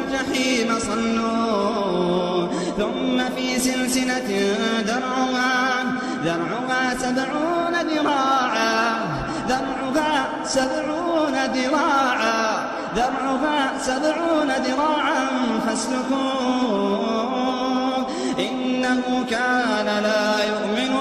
الجحيم صلوه ثم في سلسلة درعها 70 ذراعا فاسلكوه إنه كان لا يؤمن